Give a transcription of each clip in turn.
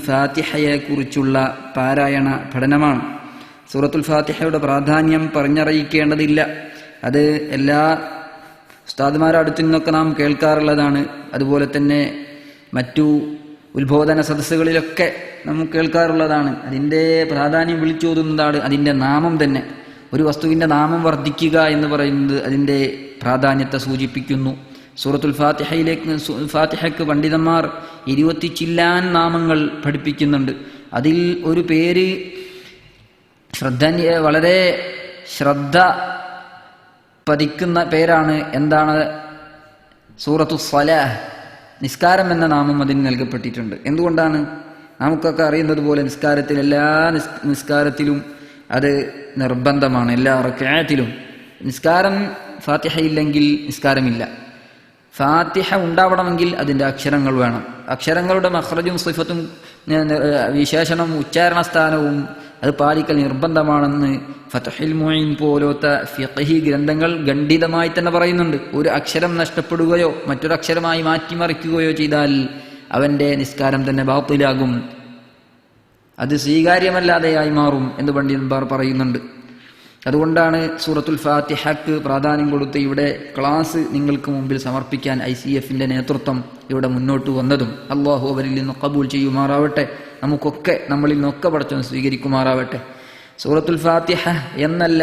ഫാത്തിഹയെ കുറിച്ചുള്ള പാരായണ പഠനമാണ്. സൂറത്തുൽ ഫാത്തിഹയുടെ പ്രാധാന്യം പറഞ്ഞറിയിക്കേണ്ടതില്ല. അത് എല്ലാ ഉസ്താദുമാരുടെ അടുത്തു നിന്നൊക്കെ നാം കേൾക്കാറുള്ളതാണ്. അതുപോലെ തന്നെ മറ്റു ഉത്ബോധന സദസ്സുകളിലൊക്കെ നാം കേൾക്കാറുള്ളതാണ്. അതിൻ്റെ പ്രാധാന്യം വിളിച്ചോതുന്നതാണ് അതിൻ്റെ നാമം തന്നെ. ഒരു വസ്തുവിൻ്റെ നാമം വർദ്ധിക്കുക എന്ന് പറയുന്നത് അതിൻ്റെ പ്രാധാന്യത്തെ സൂചിപ്പിക്കുന്നു. സൂറത്തുൽ ഫാത്തിഹയ്ക്ക് പണ്ഡിതന്മാർ 20 ചില്ലാൻ നാമങ്ങൾ പഠിപ്പിക്കുന്നുണ്ട്. അതിൽ ഒരു പേര് വളരെ ശ്രദ്ധ പതിക്കുന്ന പേരാണ്. എന്താണ്? സൂറത്തു സ്വലാഹ്, നിസ്കാരം എന്ന നാമം അതിന് നൽകപ്പെട്ടിട്ടുണ്ട്. എന്തുകൊണ്ടാണ്? നമുക്കൊക്കെ അറിയുന്നത് പോലെ നിസ്കാരത്തിൽ എല്ലാ നിസ്കാരത്തിലും അത് നിർബന്ധമാണ്. എല്ലാ റക്അത്തിലും നിസ്കാരം ഫാത്തിഹ ഇല്ലെങ്കിൽ നിസ്കാരമില്ല. ഫാത്തിഹ ഉണ്ടാവണമെങ്കിൽ അതിൻ്റെ അക്ഷരങ്ങൾ വേണം. അക്ഷരങ്ങളുടെ മഖ്റജും സിഫത്തും വിശേഷണം ഉച്ചാരണ സ്ഥാനവും അത് പാലിക്കൽ നിർബന്ധമാണെന്ന് ഫത്ഹുൽ മുഈൻ പോലത്തെ ഫിഖ്ഹി ഗ്രന്ഥങ്ങൾ ഖണ്ഡിതമായി തന്നെ പറയുന്നുണ്ട്. ഒരു അക്ഷരം നഷ്ടപ്പെടുകയോ മറ്റൊരക്ഷരമായി മാറ്റിമറിക്കുകയോ ചെയ്താൽ അവൻ്റെ നിസ്കാരം തന്നെ ബാത്തിലാകും, അത് സ്വീകാര്യമല്ലാതെയായി മാറും എന്ന് പണ്ഡിതന്മാർ പറയുന്നുണ്ട്. അതുകൊണ്ടാണ് സൂറത്തുൽ ഫാത്തിഹയ്ക്ക് പ്രാധാന്യം കൊടുത്ത് ഇവിടെ ക്ലാസ് നിങ്ങൾക്ക് മുമ്പിൽ സമർപ്പിക്കാൻ ICF-ന്റെ നേതൃത്വം ഇവിടെ മുന്നോട്ട് വന്നതും. അള്ളാഹു അവരിൽ നിന്ന് ഖബൂൽ ചെയ്യുമാറാവട്ടെ. നമുക്കൊക്കെ നമ്മളിൽ നിന്നൊക്കെ പടച്ചവൻ സ്വീകരിക്കുമാറാവട്ടെ. സൂറത്തുൽ ഫാത്തിഹ എന്നല്ല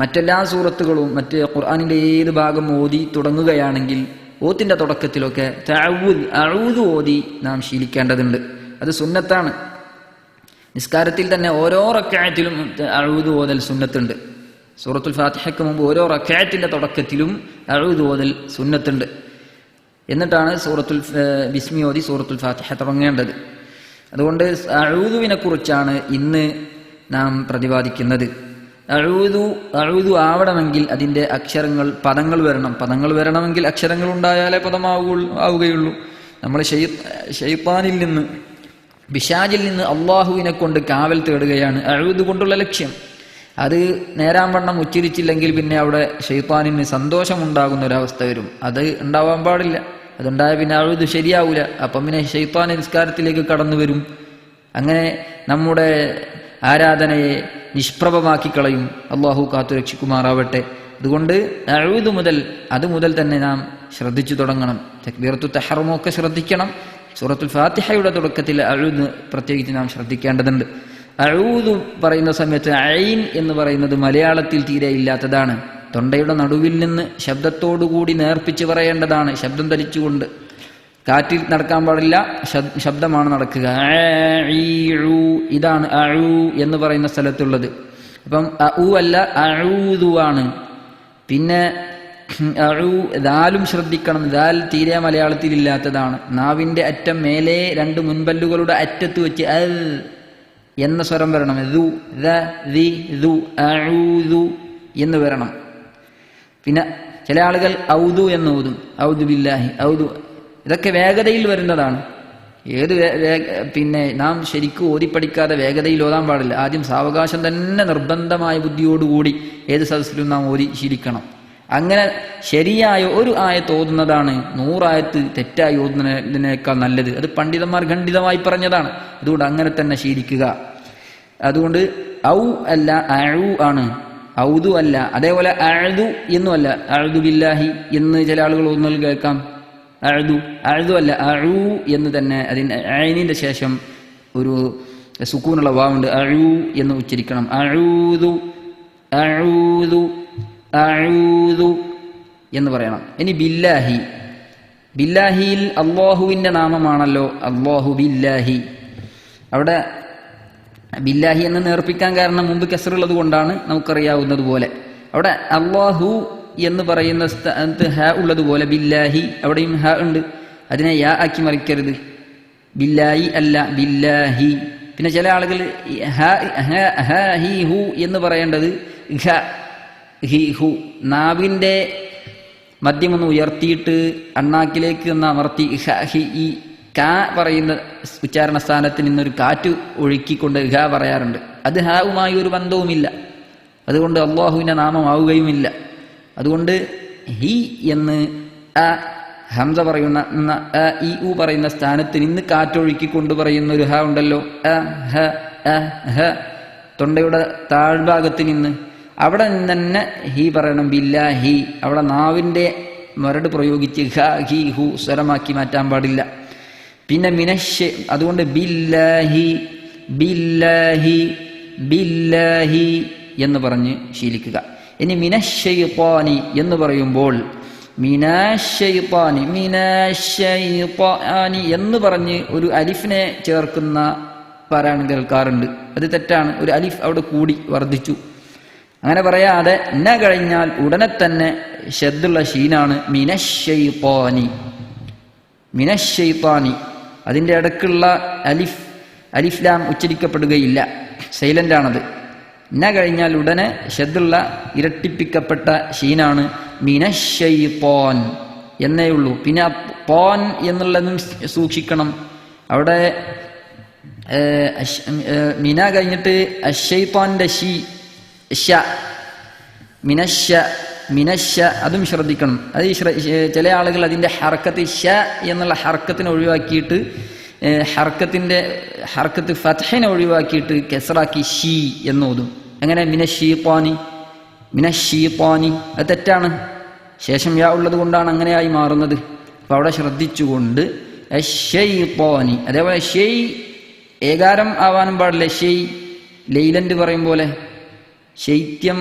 മറ്റെല്ലാ സൂറത്തുകളും മറ്റ് ഖുർആനിൻ്റെ ഏത് ഭാഗം ഓതി തുടങ്ങുകയാണെങ്കിൽ ഓത്തിന്റെ തുടക്കത്തിലൊക്കെ അഊദു ഓതി നാം ശീലിക്കേണ്ടതുണ്ട്. അത് സുന്നത്താണ്. നിസ്കാരത്തിൽ തന്നെ ഓരോ റക്അത്തിലും അഊദു ഓതൽ സുന്നത്തുണ്ട്. സൂറത്തുൽ ഫാത്തിഹയ്ക്ക് മുമ്പ് ഓരോ റക്അത്തിന്റെ തുടക്കത്തിലും അഊദു ഓതൽ സുന്നത്തുണ്ട്. എന്നിട്ടാണ് ബിസ്മി ഓതി സൂറത്തുൽ ഫാത്തിഹ തുടങ്ങേണ്ടത്. അതുകൊണ്ട് അഊദുവിനെ കുറിച്ചാണ് ഇന്ന് നാം പ്രതിപാദിക്കുന്നത്. അഊദു ആവണമെങ്കിൽ അതിൻ്റെ അക്ഷരങ്ങൾ പദങ്ങൾ വരണം. പദങ്ങൾ വരണമെങ്കിൽ അക്ഷരങ്ങൾ ഉണ്ടായാലേ പദമാവുകയുള്ളൂ. നമ്മൾ ശൈത്താനിൽ നിന്ന് പിശാചിൽ നിന്ന് അള്ളാഹുവിനെ കൊണ്ട് കാവൽ തേടുകയാണ് അഊദു കൊണ്ടുള്ള ലക്ഷ്യം. അത് നേരാംവണ്ണം ഉച്ചരിച്ചില്ലെങ്കിൽ പിന്നെ അവിടെ ശൈത്താനിന് സന്തോഷമുണ്ടാകുന്ന ഒരവസ്ഥ വരും. അത് ഉണ്ടാവാൻ പാടില്ല. അതുണ്ടായ പിന്നെ അഊദു ശരിയാവൂല. അപ്പം പിന്നെ ശൈത്താൻ നിസ്കാരത്തിലേക്ക് കടന്നു വരും. അങ്ങനെ നമ്മുടെ ആരാധനയെ നിഷ്പ്രഭമാക്കി കളയും. അള്ളാഹു കാത്തു രക്ഷിക്കുമാറാവട്ടെ. അതുകൊണ്ട് അഊദു മുതൽ തന്നെ നാം ശ്രദ്ധിച്ചു തുടങ്ങണം. തക്ബീറത്തു തഹ്റീമൊക്കെ ശ്രദ്ധിക്കണം. സൂറത്തുൽ ഫാത്തിഹയുടെ തുടക്കത്തിൽ അഊദു പ്രത്യേകിച്ച് നാം ശ്രദ്ധിക്കേണ്ടതുണ്ട്. അഊദു പറയുന്ന സമയത്ത് ഐൻ എന്ന് പറയുന്നത് മലയാളത്തിൽ തീരെ ഇല്ലാത്തതാണ്. തൊണ്ടയുടെ നടുവിൽ നിന്ന് ശബ്ദത്തോടുകൂടി നേർപ്പിച്ച് പറയേണ്ടതാണ്. ശബ്ദം ധരിച്ചുകൊണ്ട് കാറ്റിൽ നടക്കാൻ പാടില്ല. ശബ്ദമാണ് നടക്കുക. ഇതാണ് അഊ എന്ന് പറയുന്ന സ്ഥലത്തുള്ളത്. അപ്പം അഊ അല്ല അഊദു ആണ്. പിന്നെ ദാലും ശ്രദ്ധിക്കണം. ദാൽ തീരെ മലയാളത്തിൽ ഇല്ലാത്തതാണ്. നാവിന്റെ അറ്റം മേലെ 2 മുൻപല്ലുകളുടെ അറ്റത്ത് വെച്ച് അൽ എന്ന സ്വരം വരണം. എന്ന് വരണം. പിന്നെ ചില ആളുകൾ ഔദു എന്ന് ഓതും. ഔദു ബില്ലാഹി ഔദു. ഇതൊക്കെ വേഗതയിൽ വരുന്നതാണ്. പിന്നെ നാം ശരിക്കും ഓതിപ്പടിക്കാതെ വേഗതയിൽ ഓതാൻ പാടില്ല. ആദ്യം സാവകാശം തന്നെ നിർബന്ധമായ ബുദ്ധിയോടുകൂടി ഏത് സദസ്സിലും നാം ഓതി ശീലിക്കണം. അങ്ങനെ ശരിയായ ഒരു ആയത്ത് ഓതുന്നതാണ് 100 ആയത്ത് തെറ്റായി ഓതുന്നതിനേക്കാൾ നല്ലത്. അത് പണ്ഡിതന്മാർ ഖണ്ഡിതമായി പറഞ്ഞതാണ്. അതുകൊണ്ട് അങ്ങനെ തന്നെ ശീലിക്കുക. അതുകൊണ്ട് ഔ അല്ല അഊ ആണ്, ഔദു അല്ല. അതേപോലെ അഅദു എന്നും അല്ല. അഅദു ബില്ലാഹി എന്ന് ചില ആളുകൾ ഓതുന്നതിൽ കേൾക്കാം. അഅദു അല്ല, അഊ എന്ന് തന്നെ. അതിന് ഐനിന്റെ ശേഷം ഒരു സുക്കൂനുള്ള വാവുണ്ട്. അഊ എന്ന് ഉച്ചരിക്കണം. അഊദു അഊദു അഊദു എന്ന് പറയണം. ഇനി ബില്ലാഹിയിൽ അള്ളാഹുവിൻ്റെ നാമമാണല്ലോ അള്ളാഹു ബില്ലാഹി. അവിടെ ബില്ലാഹി എന്ന് നേർപ്പിക്കാൻ കാരണം മുമ്പ് കസറുള്ളത് കൊണ്ടാണ്, നമുക്കറിയാവുന്നത് പോലെ. അവിടെ അള്ളാഹു എന്ന് പറയുന്ന സ്ഥാനത്ത് ഹ ഉള്ളതുപോലെ ബില്ലാഹി അവിടെയും ഹ ഉണ്ട്. അതിനെ യാ ആക്കി മറിക്കരുത്. ബില്ലാഹി അല്ല, ബില്ലാഹി. പിന്നെ ചില ആളുകൾ ഹി ഹു എന്ന് പറയേണ്ടത് ഹി ഹു. നാവിൻ്റെ മദ്യമൊന്ന് ഉയർത്തിയിട്ട് അണ്ണാക്കിലേക്ക് ഒന്ന് അമർത്തി ഈ കാ പറയുന്ന ഉച്ചാരണ സ്ഥാനത്ത് നിന്നൊരു കാറ്റ് ഒഴുക്കിക്കൊണ്ട് ഹ പറയാറുണ്ട്. അത് ഹാവുമായി ഒരു ബന്ധവുമില്ല. അതുകൊണ്ട് അള്ളാഹുവിൻ്റെ നാമമാവുകയുമില്ല. അതുകൊണ്ട് ഹി എന്ന് ഹംസ പറയുന്ന ഇ ഉ പറയുന്ന സ്ഥാനത്ത് നിന്ന് കാറ്റൊഴുക്കിക്കൊണ്ട് പറയുന്ന ഒരു ഹ ഉണ്ടല്ലോ, തൊണ്ടയുടെ താഴ്ഭാഗത്ത് നിന്ന്, അവിടെ നിന്ന് തന്നെ ഹി പറയണം. ബില്ലാഹി, അവിടെ നാവിൻ്റെ മരട് പ്രയോഗിച്ച് ഹ ഹി ഹു സ്വരമാക്കി മാറ്റാൻ പാടില്ല. പിന്നെ അതുകൊണ്ട് ബില്ലാഹി ബില്ലാഹി ബില്ലാഹി എന്ന് പറഞ്ഞ് ശീലിക്കുക. ഇനി മിനശ്ശൈത്വാനി എന്ന് പറയുമ്പോൾ മിനശ്ശൈത്വാനി മിനശ്ശൈത്വാനി എന്ന് പറഞ്ഞ് ഒരു അലിഫിനെ ചേർക്കുന്ന പാരായണം കേൾക്കാറുണ്ട്. അത് തെറ്റാണ്. ഒരു അലിഫ് അവിടെ കൂടി വർദ്ധിച്ചു. അങ്ങനെ പറയാതെ ന കഴിഞ്ഞാൽ ഉടനെ തന്നെ ഷദ്ദുള്ള ഷീനാണ് മിനശ്ശൈത്വാനി. മിനശ്ശൈത്വാനി അതിൻ്റെ ഇടയ്ക്കുള്ള അലിഫ് ലാം ഉച്ചരിക്കപ്പെടുകയില്ല, സൈലന്റ് ആണത്. ന കഴിഞ്ഞാൽ ഉടനെ ഷദ്ദുള്ള ഇരട്ടിപ്പിക്കപ്പെട്ട ഷീനാണ് മിനശ്ശൈത്വാൻ എന്നേ ഉള്ളൂ. പിന്നെ പോൻ എന്നുള്ളതും സൂക്ഷിക്കണം. അവിടെ മിന കഴിഞ്ഞിട്ട് അശ്ശൈത്വാന്റെ മിനശ്ശ അതും ശ്രദ്ധിക്കണം. അത് ചില ആളുകൾ അതിൻ്റെ ഹർക്കത്ത് ഷ എന്നുള്ള ഹർക്കത്തിനെ ഒഴിവാക്കിയിട്ട് ഹർക്കത്ത് ഫത്ഹിനെ ഒഴിവാക്കിയിട്ട് കെസറാക്കി ഷീ എന്നോതും. അങ്ങനെ മിനശ്ശീത്വാനി അത് തെറ്റാണ്. ശേഷം യാ ഉള്ളത് കൊണ്ടാണ് അങ്ങനെയായി മാറുന്നത്. അപ്പോൾ അവിടെ ശ്രദ്ധിച്ചുകൊണ്ട് അശ്ശൈത്വാനി. അതേപോലെ ഷെയ് ഏകാരം ആവാനും പാടില്ല. ഷെയ് ലൈലന്റ് പറയും പോലെ ശൈത്യം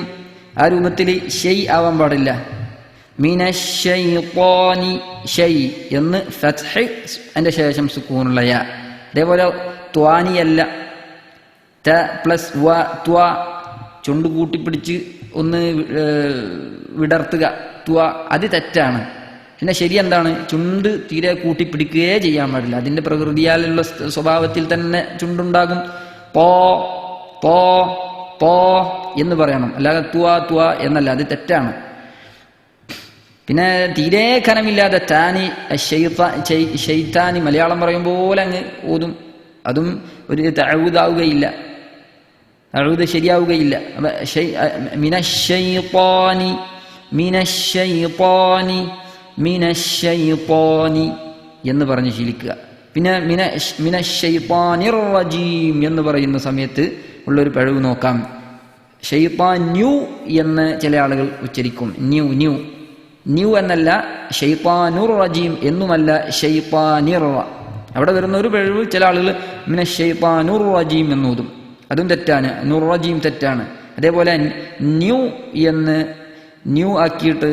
ആ രൂപത്തിൽ ഷെയ് ആവാൻ പാടില്ല. മിനശ്ശൈത്വാനി ഷൈ എന്ന് ഫത്ഹ് അതിൻ്റെ ശേഷം സുക്കൂനുള്ള യാ. അതേപോലെ ത്വാനിയല്ല, ത പ്ലസ് വ ത്വ ചുണ്ട് കൂട്ടിപ്പിടിച്ച് ഒന്ന് വിടർത്തുക, ത്വ അത് തെറ്റാണ്. പിന്നെ ശരി എന്താണ്? ചുണ്ട് തീരെ കൂട്ടിപ്പിടിക്കുകയേ ചെയ്യാൻ പാടില്ല. അതിൻ്റെ പ്രകൃതിയാലുള്ള സ്വഭാവത്തിൽ തന്നെ ചുണ്ടുണ്ടാകും. പോ പോ പോ എന്ന് പറയണം, അല്ലാതെ ത്വ എന്നല്ല, അത് തെറ്റാണ്. പിന്നെ തീരെ ഖനമില്ലാതെ താനി ഷെയ്ത്താനി മലയാളം പറയും പോലെ അങ്ങ് ഓതും. അതും ഒരു തഅവൂദാവുകയില്ല, തഅവൂദ് ശരിയാവുകയില്ല. മിനശ്ശൈത്വാനി മിനശ്ശൈത്വാനി മിനശ്ശൈത്വാനി എന്ന് പറഞ്ഞ് ശീലിക്കുക. പിന്നെ മിനശ്ശൈത്വാനിർ റജീം എന്ന് പറയുന്ന സമയത്ത് ഉള്ളൊരു പിഴവ് നോക്കാം. ഷൈത്വാന്യു എന്ന് ചില ആളുകൾ ഉച്ചരിക്കും. ന്യൂ എന്നല്ല, ഷൈത്വാനുർ റജീം എന്നുമല്ല, ഷൈത്വാനിർ. അവിടെ വരുന്ന ഒരു പിഴവ് ചില ആളുകൾ മിനശ്ശൈത്വാനുർ റജീം എന്നോതും. അതും തെറ്റാണ്. നുർ റജീം തെറ്റാണ്. അതേപോലെ ന്യൂ എന്ന് ന്യൂ ആക്കിയിട്ട്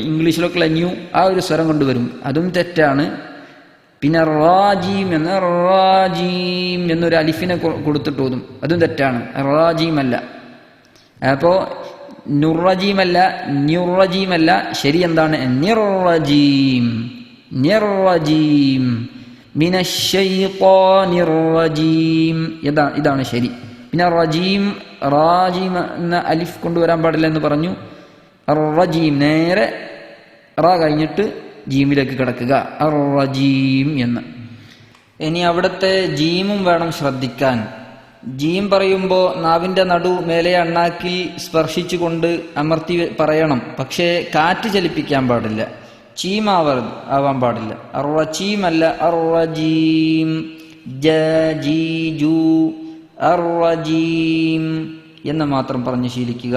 ഇംഗ്ലീഷിലൊക്കെയുള്ള ന്യൂ ആ ഒരു സ്വരം കൊണ്ടുവരും, അതും തെറ്റാണ്. പിന്നെ റാജീം എന്നൊരു അലിഫിനെ കൊടുത്തിട്ട് ഓതും, അതും തെറ്റാണ്. റാജീം അല്ല. അപ്പോൾ നുറജീമല്ല, ന്യുറജീമല്ല. ശരി എന്താണ്? നിർറജീം മിനശ്ശൈത്വാനിർ റജീം. ഇതാണ് ശരി. പിന്നെ റജീം എന്ന അലിഫ് കൊണ്ടുവരാൻ പാടില്ല എന്ന് പറഞ്ഞു. റജീം നേരെ റ കഴിഞ്ഞിട്ട് ജീമിലേക്ക് കിടക്കുക, റജീം എന്ന്. ഇനി അവിടുത്തെ ജീമും വേണം ശ്രദ്ധിക്കാൻ. ജീം പറയുമ്പോൾ നാവിൻ്റെ നടു മേലെ അണ്ണാക്കിൽ സ്പർശിച്ചുകൊണ്ട് അമർത്തി പറയണം. പക്ഷേ കാറ്റ് ചലിപ്പിക്കാൻ പാടില്ല. ആവാൻ പാടില്ല. അർറജീം അല്ല, അർറജീം അർറജീം എന്ന് മാത്രം പറഞ്ഞ് ശീലിക്കുക.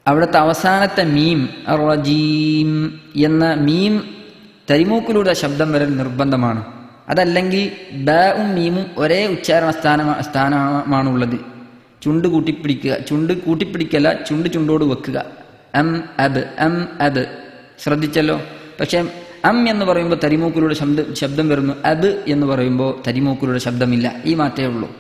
അവിടുത്തെ അവസാനത്തെ മീം അർറജീം എന്ന മീം തരിമൂക്കിലൂടെ ശബ്ദം വരൽ നിർബന്ധമാണ്. അതല്ലെങ്കിൽ ബും മീമും ഒരേ ഉച്ചാരണ സ്ഥാനമാണുള്ളത്. ചുണ്ട് കൂട്ടിപ്പിടിക്കല്ല, ചുണ്ടോട് വെക്കുക. അം അബ് ശ്രദ്ധിച്ചല്ലോ. പക്ഷെ അം എന്ന് പറയുമ്പോൾ തരിമൂക്കിലൂടെ ശബ്ദം വരുന്നു. അബ് എന്ന് പറയുമ്പോൾ തരിമൂക്കിലൂടെ ശബ്ദമില്ല. ഈ മാറ്റേ ഉള്ളൂ.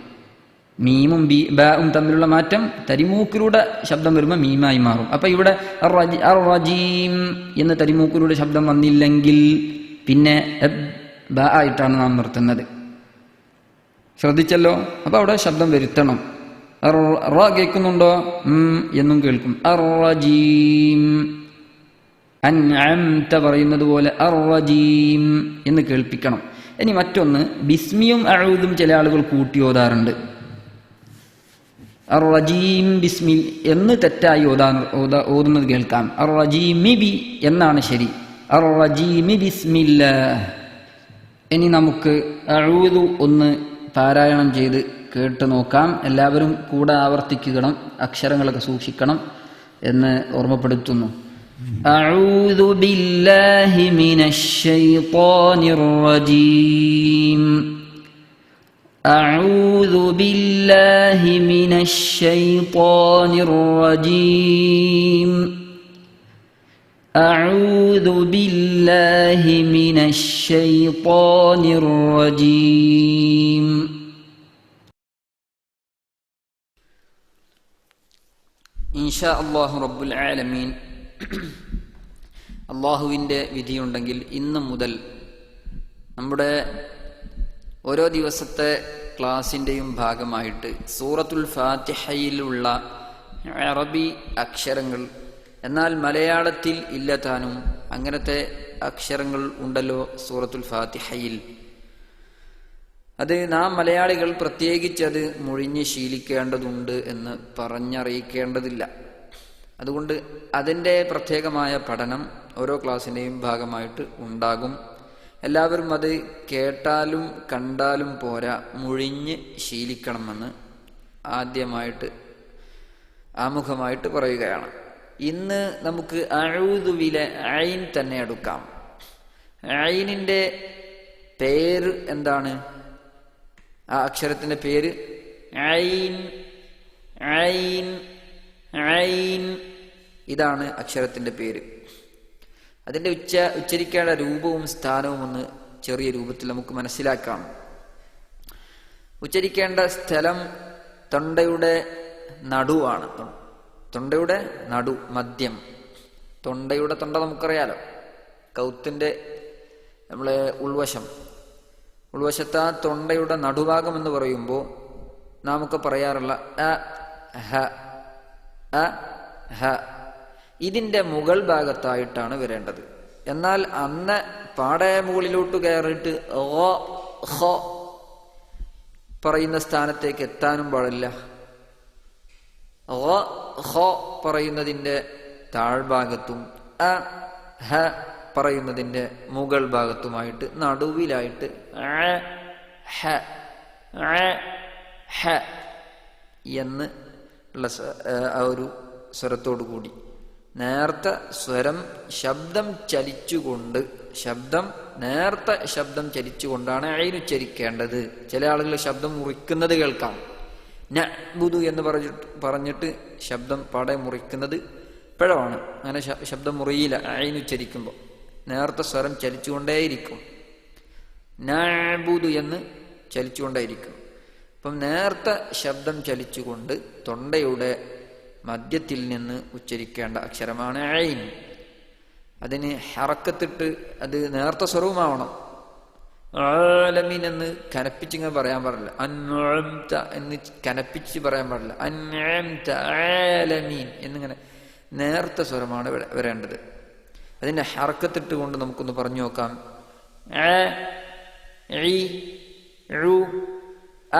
മീമും ബും തമ്മിലുള്ള മാറ്റം, തരിമൂക്കിലൂടെ ശബ്ദം വരുമ്പോൾ മീമായി മാറും. അപ്പൊ ഇവിടെ അർറജീം എന്ന് തരിമൂക്കിലൂടെ ശബ്ദം വന്നില്ലെങ്കിൽ പിന്നെ ബ ആയിട്ടാണ് നാം നിർത്തുന്നത്. ശ്രദ്ധിച്ചല്ലോ. അപ്പൊ അവിടെ ശബ്ദം വരുത്തണം. റ കേൾക്കുന്നുണ്ടോ? എന്നും കേൾക്കും. അർറജീം അൻഅംത പറയുന്നത് പോലെ അർറജീം എന്ന് കേൾപ്പിക്കണം. ഇനി മറ്റൊന്ന്, ബിസ്മിയും അഊദും ചില ആളുകൾ കൂട്ടി ഓതാറുണ്ട്. അർറജീം ബിസ്മി എന്ന് തെറ്റായി ഓതുന്നത് കേൾക്കാം. അർറജീമി ബി എന്നാണ് ശരി. അർ-റജീമി ബിസ്മില്ലാഹ്. ഇനി നമുക്ക് അഊദു ഒന്ന് പാരായണം ചെയ്ത് കേട്ട് നോക്കാം. എല്ലാവരും കൂടെ ആവർത്തിക്കണം, അക്ഷരങ്ങളൊക്കെ സൂക്ഷിക്കണം എന്ന് ഓർമ്മപ്പെടുത്തുന്നു. അഊദു ബില്ലാഹി മിനശ് ശൈത്വാനിർ റജീം. അഊദു ബില്ലാഹി മിനശ് ശൈത്വാനിർ റജീം. അഊദു ബില്ലാഹി മിനശ് ശൈത്വാനിർ റജീം. ഇൻഷാ അല്ലാഹു റബ്ബുൽ ആലമീൻ, അള്ളാഹുവിൻ്റെ വിധിയുണ്ടെങ്കിൽ ഇന്ന് മുതൽ നമ്മുടെ ഓരോ ദിവസത്തെ ക്ലാസിൻ്റെയും ഭാഗമായിട്ട് സൂറത്തുൽ ഫാത്തിഹയിലുള്ള അറബി അക്ഷരങ്ങൾ, എന്നാൽ മലയാളത്തിൽ ഇല്ലതാനും അങ്ങനത്തെ അക്ഷരങ്ങൾ ഉണ്ടല്ലോ സൂറത്തുൽ ഫാത്തിഹയിൽ, അത് നാം മലയാളികൾ പ്രത്യേകിച്ച് അത് മൊഴിഞ്ഞ് ശീലിക്കേണ്ടതുണ്ട് എന്ന് പറഞ്ഞറിയിക്കേണ്ടതില്ല. അതുകൊണ്ട് അതിൻ്റെ പ്രത്യേകമായ പഠനം ഓരോ ക്ലാസ്സിൻ്റെയും ഭാഗമായിട്ട് ഉണ്ടാകും. എല്ലാവരും അത് കേട്ടാലും കണ്ടാലും പോരാ, മൊഴിഞ്ഞ് ശീലിക്കണമെന്ന് ആദ്യമായിട്ട് ആമുഖമായിട്ട് പറയുകയാണ്. ഇന്ന് നമുക്ക് അഊദുവിലെ ഐൻ തന്നെ എടുക്കാം. ഐനിൻ്റെ പേര് എന്താണ്? ആ അക്ഷരത്തിൻ്റെ പേര് ഐൻ. ഐൻ ഐൻ ഇതാണ് അക്ഷരത്തിൻ്റെ പേര്. അതിൻ്റെ ഉച്ചരിക്കേണ്ട രൂപവും സ്ഥാനവും ഒന്ന് ചെറിയ രൂപത്തിൽ നമുക്ക് മനസ്സിലാക്കാം. ഉച്ചരിക്കേണ്ട സ്ഥലം തൊണ്ടയുടെ നടുവാണ്. തൊണ്ടയുടെ നടു, മദ്യം. തൊണ്ട നമുക്കറിയാലോ, കൗത്തിൻ്റെ നമ്മളെ ഉൾവശത്ത് ആ തൊണ്ടയുടെ നടുഭാഗം എന്ന് പറയുമ്പോൾ നാമൊക്കെ പറയാറുള്ള അ ഹ അ ഹ ഇതിൻ്റെ മുകൾ ഭാഗത്തായിട്ടാണ് വരേണ്ടത്. എന്നാൽ അന്ന് പാടെ മുകളിലോട്ട് കയറിയിട്ട് ഹ പറയുന്ന സ്ഥാനത്തേക്ക് എത്താനും പാടില്ല. ഹ പറയുന്നതിൻ്റെ താഴ്ഭാഗത്തും അ ഹ പറയുന്നതിൻ്റെ മുകൾ ഭാഗത്തുമായിട്ട് നടുവിലായിട്ട് ഹ എന്ന് ഉള്ള ആ ഒരു സ്വരത്തോടു കൂടി നേർത്ത സ്വരം നേർത്ത ശബ്ദം ചലിച്ചുകൊണ്ടാണ് ഐൻ ഉച്ചരിക്കേണ്ടത്. ചില ആളുകൾ ശബ്ദം മുറിക്കുന്നത് കേൾക്കാം. നഅ്ബുദു എന്ന് പറഞ്ഞിട്ട് ശബ്ദം പാടെ മുറിക്കുന്നത് പിഴവാണ്. അങ്ങനെ ശബ്ദം മുറിയില്ല. ഐൻ ഉച്ചരിക്കുമ്പോൾ നേർത്ത സ്വരം ചലിച്ചുകൊണ്ടേയിരിക്കും. നഅ്ബുദു എന്ന് ചലിച്ചുകൊണ്ടേയിരിക്കും. അപ്പം നേർത്ത ശബ്ദം ചലിച്ചുകൊണ്ട് തൊണ്ടയുടെ മധ്യത്തിൽ നിന്ന് ഉച്ചരിക്കേണ്ട അക്ഷരമാണ് ഐൻ. അതിന് ഹറക്കത്തിട്ട് അത് നേർത്ത സ്വരവുമാവണം. ആലമീൻ എന്ന് കനപ്പിച്ചിങ്ങനെ പറയാൻ പാടില്ല. അൻഅംത എന്ന് കനപ്പിച്ച് പറയാൻ പാടില്ല. അൻഅംത ആലമീൻ എന്നിങ്ങനെ നേർത്ത സ്വരമാണ് വരേണ്ടത്. അതിൻ്റെ ഹറക്കത്തിട്ട് കൊണ്ട് നമുക്കൊന്ന് പറഞ്ഞു നോക്കാം. അ ഇ ഉ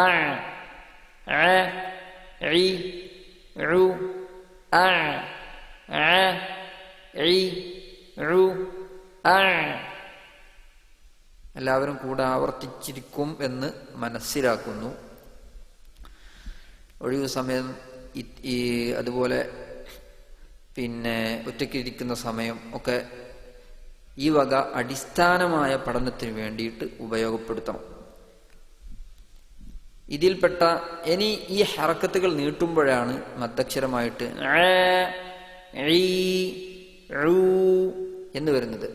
അ അ ഇ ഉ അ അ ഇ ഉ അ. എല്ലാവരും കൂടെ ആവർത്തിച്ചിരിക്കും എന്ന് മനസ്സിലാക്കുന്നു. ഒഴിവു സമയം അതുപോലെ പിന്നെ ഒറ്റയ്ക്കിരിക്കുന്ന സമയം ഒക്കെ ഈ വക അടിസ്ഥാനമായ പഠനത്തിന് വേണ്ടിയിട്ട് ഉപയോഗപ്പെടുത്തണം. ഇതിൽപ്പെട്ട ഇനി ഈ ഹറക്കത്തുകൾ നീട്ടുമ്പോഴാണ് മദ്ദക്ഷരമായിട്ട് എന്ന് വരുന്നത്.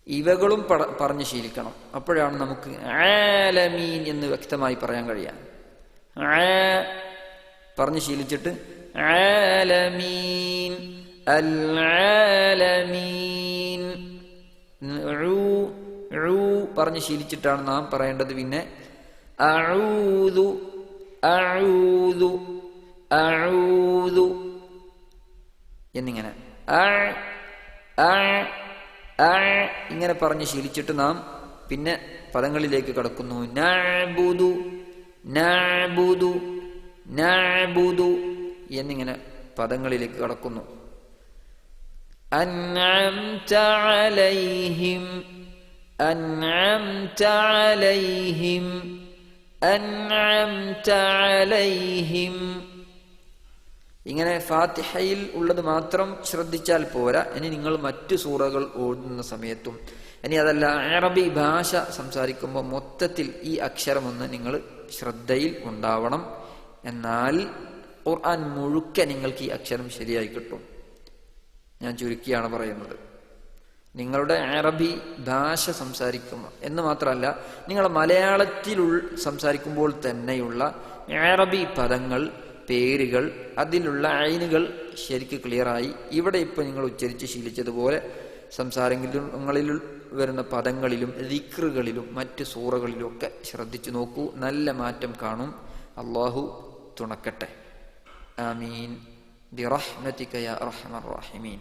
ഇവകളും പറഞ്ഞു ശീലിക്കണം. അപ്പോഴാണ് നമുക്ക് ആലമീൻ എന്ന് വ്യക്തമായി പറയാൻ കഴിയാം. പറഞ്ഞു ശീലിച്ചിട്ട് ആലമീൻ അൽആലമീൻ പറഞ്ഞു ശീലിച്ചിട്ടാണ് നാം പറയേണ്ടത്. പിന്നെ അഊദു അഊദു അഊദു എന്നിങ്ങനെ ഇങ്ങനെ പറഞ്ഞ് ശീലിച്ചിട്ട് നാം പിന്നെ പദങ്ങളിലേക്ക് കടക്കുന്നു. നഅ്ബുദു നഅ്ബുദു നഅ്ബുദു എന്നിങ്ങനെ പദങ്ങളിലേക്ക് കടക്കുന്നു. أنعمت عليهم أنعمت عليهم أنعمت عليهم. ഇങ്ങനെ ഫാത്തിഹയിൽ ഉള്ളത് മാത്രം ശ്രദ്ധിച്ചാൽ പോരാ. ഇനി നിങ്ങൾ മറ്റു സൂറകൾ ഓടുന്ന സമയത്തും, ഇനി അതല്ല അറബി ഭാഷ സംസാരിക്കുമ്പോൾ മൊത്തത്തിൽ ഈ അക്ഷരമൊന്ന് നിങ്ങൾ ശ്രദ്ധയിൽ ഉണ്ടാവണം. എന്നാൽ ഖുർആൻ മുഴുക്കെ നിങ്ങൾക്ക് ഈ അക്ഷരം ശരിയായി കിട്ടും. ഞാൻ ചുരുക്കിയാണ് പറയുന്നത്. നിങ്ങളുടെ അറബി ഭാഷ സംസാരിക്കുമ്പോൾ എന്ന് മാത്രമല്ല, നിങ്ങൾ മലയാളത്തിൽ സംസാരിക്കുമ്പോൾ തന്നെയുള്ള അറബി പദങ്ങൾ, പേരുകൾ, അതിലുള്ള ഐനുകൾ ശരിക്ക് ക്ലിയറായി ഇവിടെ ഇപ്പോൾ നിങ്ങൾ ഉച്ചരിച്ച് ശീലിച്ചതുപോലെ സംസാരങ്ങളിൽ വരുന്ന പദങ്ങളിലും ദിക്റുകളിലും മറ്റ് സൂറകളിലും ഒക്കെ ശ്രദ്ധിച്ചു നോക്കൂ. നല്ല മാറ്റം കാണും. അല്ലാഹു തുണക്കട്ടെ. ആമീൻ ബിറഹ്മതിക യാ അർഹമർ റഹീമീൻ.